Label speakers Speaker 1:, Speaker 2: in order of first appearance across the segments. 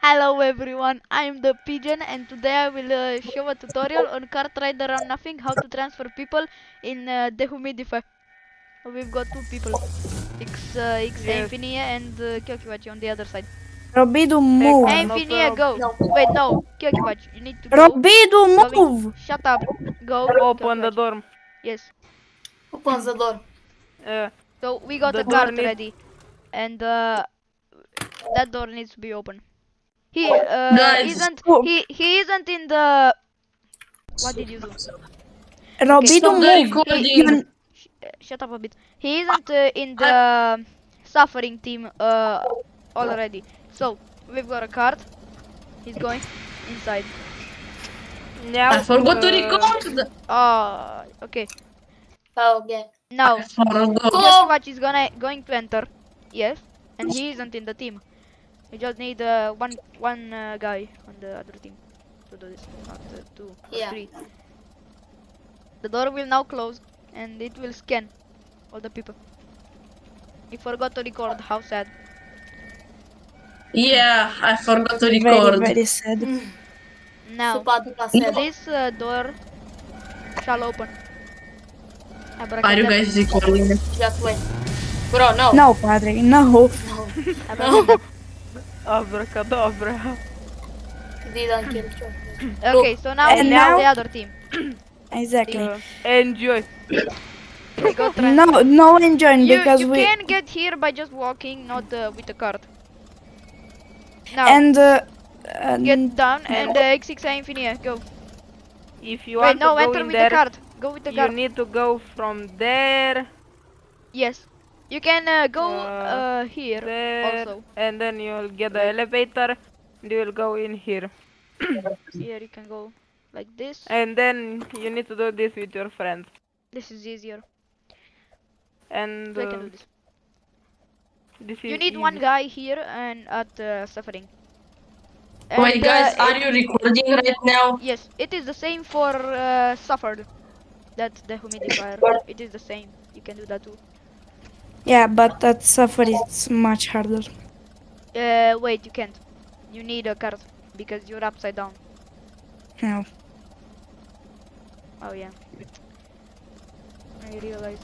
Speaker 1: Hello everyone, I am the pigeon and today I will show a tutorial on cart ride around nothing how to transfer people in dehumidifier. We've got two people, X
Speaker 2: Yes,
Speaker 1: Infinia and Kyokiwachi on the other side.
Speaker 3: Robidu,
Speaker 2: Tekar,
Speaker 3: move.
Speaker 2: no
Speaker 1: Infinia, go!
Speaker 2: problem.
Speaker 4: No.
Speaker 1: Wait, no, Kyokiwachi, you need to go.
Speaker 3: Robidu,
Speaker 1: Going,
Speaker 3: move.
Speaker 1: shut up, go,
Speaker 2: Open the
Speaker 1: Kyokiwachi.
Speaker 2: door.
Speaker 1: Yes,
Speaker 4: Opens the door.
Speaker 2: Uh,
Speaker 1: so we got
Speaker 2: the
Speaker 1: a
Speaker 2: door
Speaker 1: cart
Speaker 2: needs.
Speaker 1: ready and that door needs to be open. He
Speaker 5: Guys,
Speaker 1: isn't,
Speaker 3: Oh,
Speaker 1: he isn't in the, what did you do? Okay,
Speaker 3: Robidu,
Speaker 5: stop the
Speaker 3: move.
Speaker 1: he
Speaker 5: recording.
Speaker 1: shut up a bit. He isn't in
Speaker 5: I,
Speaker 1: the suffering team already. So we've got a card. He's going inside.
Speaker 2: Now,
Speaker 5: I forgot to record.
Speaker 1: Okay.
Speaker 4: Oh, yeah.
Speaker 5: I
Speaker 1: Now
Speaker 5: forgot.
Speaker 4: Go!
Speaker 1: Yokiwatch is going to enter. Yes, and he isn't in the team. We just need one guy on the other team to do this. Not two or
Speaker 4: Yeah.
Speaker 1: three. The door will now close, and it will scan all the people. He forgot to record. How sad.
Speaker 5: Yeah, I forgot to
Speaker 3: Very,
Speaker 5: record.
Speaker 3: very sad.
Speaker 1: Now
Speaker 4: Super duper sad.
Speaker 1: this door shall open.
Speaker 5: Are you
Speaker 1: Abracadabra.
Speaker 5: guys recording?
Speaker 4: Just wait. Bro, no.
Speaker 3: No, Padre, no.
Speaker 4: No.
Speaker 1: Abracadabra.
Speaker 2: abracadabra.
Speaker 4: He didn't kill Chocolate.
Speaker 1: Okay, so now
Speaker 3: And
Speaker 1: we
Speaker 3: now-
Speaker 1: have the other team.
Speaker 3: Exactly.
Speaker 2: Enjoy.
Speaker 1: We got
Speaker 3: No,
Speaker 1: transfer.
Speaker 3: no enjoying
Speaker 1: You
Speaker 3: because
Speaker 1: you
Speaker 3: we
Speaker 1: can get here by just walking, not with a cart. Now
Speaker 3: and
Speaker 1: get down and X6 Infinia. Go.
Speaker 2: If you
Speaker 1: Wait,
Speaker 2: want
Speaker 1: no,
Speaker 2: to go
Speaker 1: enter
Speaker 2: in
Speaker 1: with
Speaker 2: there,
Speaker 1: the cart. Go with the
Speaker 2: you
Speaker 1: cart.
Speaker 2: need to go from there,
Speaker 1: Yes. You can go here
Speaker 2: there,
Speaker 1: also.
Speaker 2: and then you'll get the elevator, and you'll go in here.
Speaker 1: Here you can go like this.
Speaker 2: And then you need to do this with your friends.
Speaker 1: This is easier.
Speaker 2: And
Speaker 1: So I can do this.
Speaker 2: this is
Speaker 1: You need
Speaker 2: easy.
Speaker 1: one guy here and at suffering.
Speaker 5: Wait,
Speaker 1: And,
Speaker 5: guys, are you recording right now?
Speaker 1: yes, it is the same for suffered. That's the humidifier. It is the same. You can do that too.
Speaker 3: yeah, but that suffer is much harder.
Speaker 1: Wait, you can't. You need a card because you're upside down.
Speaker 3: No.
Speaker 1: Oh yeah. I realized.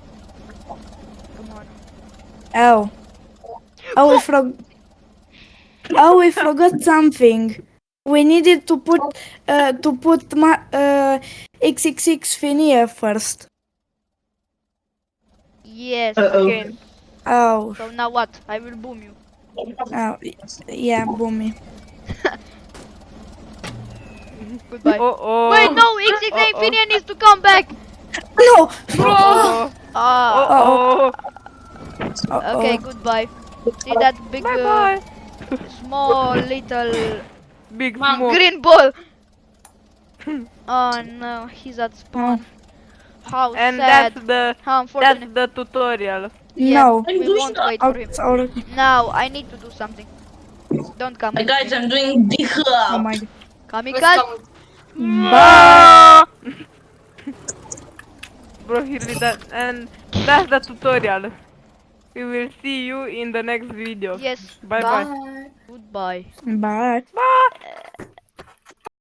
Speaker 1: Come on.
Speaker 3: Oh. We forgot something. We needed to put my XXX Finia first.
Speaker 1: Yes.
Speaker 5: Uh-oh.
Speaker 2: Again.
Speaker 3: Oh.
Speaker 1: So now what? I will boom you.
Speaker 3: Oh, yeah, boomy.
Speaker 1: Goodbye.
Speaker 2: Oh.
Speaker 1: Wait, no! XX Infinia needs to come back!
Speaker 3: No!
Speaker 2: Oh.
Speaker 1: Ah.
Speaker 2: Oh.
Speaker 3: Uh-oh.
Speaker 1: Okay, goodbye. See that big,
Speaker 2: Bye bye.
Speaker 1: small, little
Speaker 2: Big
Speaker 4: Man,
Speaker 2: smoke.
Speaker 1: green ball? Oh no, he's at spawn. How
Speaker 2: And
Speaker 1: sad. How
Speaker 2: that's
Speaker 1: unfortunate.
Speaker 2: the tutorial.
Speaker 1: Yeah,
Speaker 3: No.
Speaker 5: I'm
Speaker 1: we
Speaker 5: doing
Speaker 1: won't
Speaker 5: that.
Speaker 1: wait for him.
Speaker 3: Already.
Speaker 1: Now, I need to do something. Don't come
Speaker 5: Hey,
Speaker 1: with
Speaker 5: guys,
Speaker 1: me.
Speaker 5: I'm doing the
Speaker 3: Oh my god.
Speaker 4: let's
Speaker 1: Kamikaze!
Speaker 4: come.
Speaker 3: Bye.
Speaker 2: Bro, he really does. And that's the tutorial. We will see you in the next video.
Speaker 1: Yes,
Speaker 2: Bye bye.
Speaker 4: Bye.
Speaker 1: goodbye.
Speaker 3: Bye.
Speaker 2: Bye.